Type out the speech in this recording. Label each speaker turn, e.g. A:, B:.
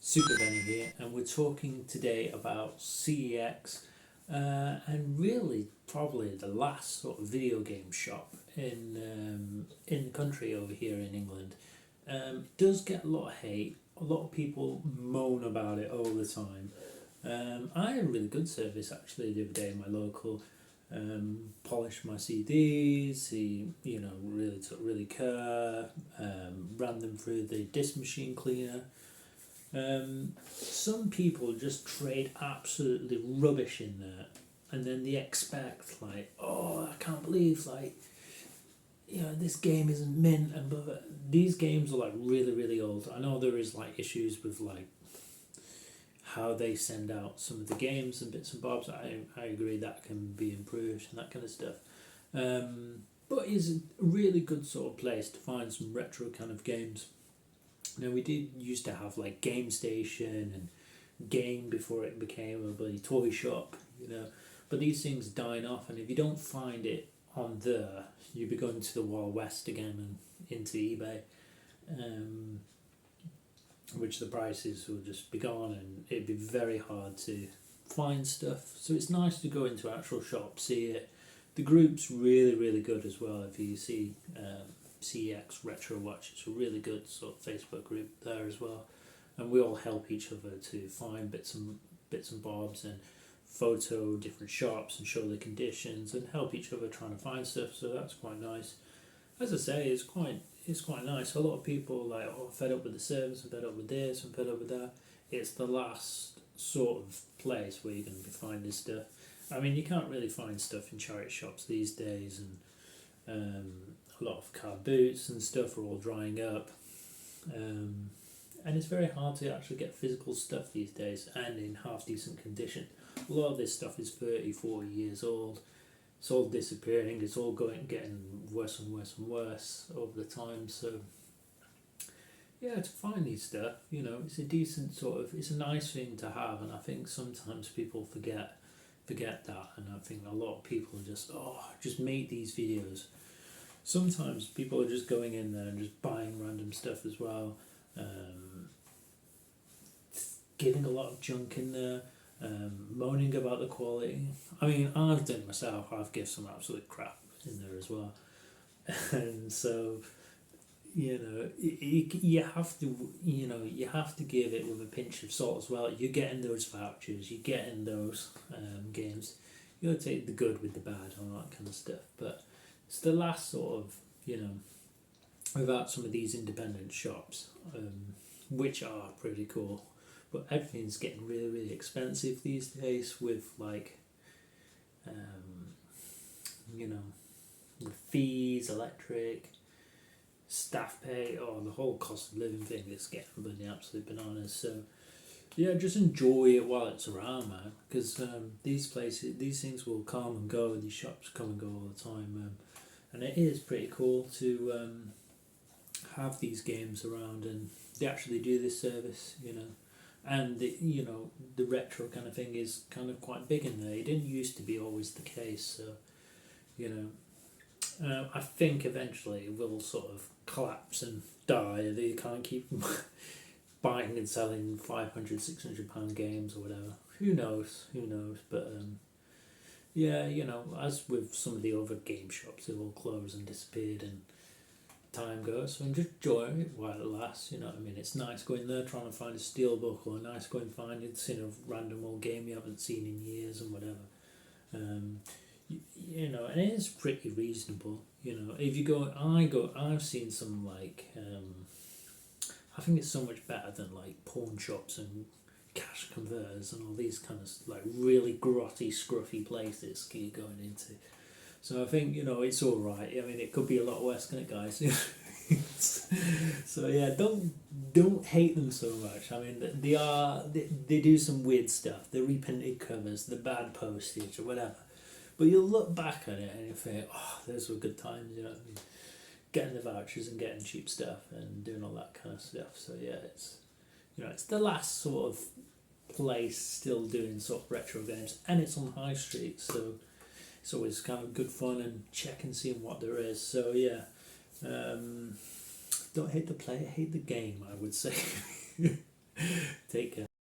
A: SuperBenny here, and we're talking today about CEX and really probably the last sort of video game shop in the country over here in England. Does get a lot of hate. A lot of people moan about it all the time. I had a really good service actually the other day in my local. Polished my CDs. He, really took really care. Ran them through the disc machine cleaner. Some people just trade absolutely rubbish in there, and then they expect like, oh, I can't believe this game isn't mint and blah, blah. These games are like really really old. I know there is like issues with like how they send out some of the games and bits and bobs. I agree that can be improved and that kind of stuff. But it's a really good sort of place to find some retro kind of games. Now we did used to have like Game Station and Game before it became a bloody toy shop, But these things dying off, and if you don't find it on there, you'll be going to the Wild West again and into eBay, which the prices will just be gone, and it'd be very hard to find stuff. So it's nice to go into actual shops, see it. The group's really really good as well. If you see CEX Retro Watch, it's a really good sort of Facebook group there as well, and we all help each other to find bits and bobs and photo different shops and show the conditions and help each other trying to find stuff. So that's quite nice. As I say, it's quite nice. A lot of people like, oh, fed up with the service, I'm fed up with this, I'm fed up with that. It's the last sort of place where you're going to be finding stuff. I mean, you can't really find stuff in charity shops these days, and a lot of car boots and stuff are all drying up, and it's very hard to actually get physical stuff these days and in half decent condition. A lot of this stuff is 30, 40 years old. It's all disappearing. It's all getting worse and worse and worse over the time. So yeah, to find these stuff, it's a decent it's a nice thing to have, and I think sometimes people forget that, and I think a lot of people just make these videos. Sometimes people are just going in there and just buying random stuff as well, giving a lot of junk in there, moaning about the quality. I mean, I've done it myself. I've given some absolute crap in there as well, and so you have to give it with a pinch of salt as well. You're getting those vouchers, you're getting those games. You got to take the good with the bad and all that kind of stuff, but it's the last sort of, without some of these independent shops, which are pretty cool. But everything's getting really, really expensive these days with like, the fees, electric, staff pay, the whole cost of living thing is getting bloody absolute bananas. So yeah, just enjoy it while it's around, man, because these things will come and go. These shops come and go all the time. And it is pretty cool to have these games around, and they actually do this service, and the retro kind of thing is kind of quite big in there. It didn't used to be always the case, so I think eventually it will sort of collapse and die. They can't keep buying and selling £500, £600 games or whatever. Who knows, but as with some of the other game shops, they've all closed and disappeared, and time goes. So I'm just enjoying it while it lasts. You know what I mean? It's nice going there trying to find a steelbook, or nice going finding a random old game you haven't seen in years and whatever. And it is pretty reasonable. If you go, I've seen some like, I think it's so much better than like pawn shops and cash converters and all these kind of like really grotty, scruffy places you're going into. So I think it's all right. I mean, it could be a lot worse, can it, guys? So yeah, don't hate them so much. I mean, they do some weird stuff. The reprinted covers, the bad postage, or whatever. But you'll look back at it and you think, oh, those were good times. You know what I mean? Getting the vouchers and getting cheap stuff and doing all that kind of stuff. So yeah, it's the last sort of place still doing sort of retro games, and it's on High Street, so it's always kind of good fun and checking, seeing what there is. So yeah, don't hate the player, hate the game, I would say. Take care.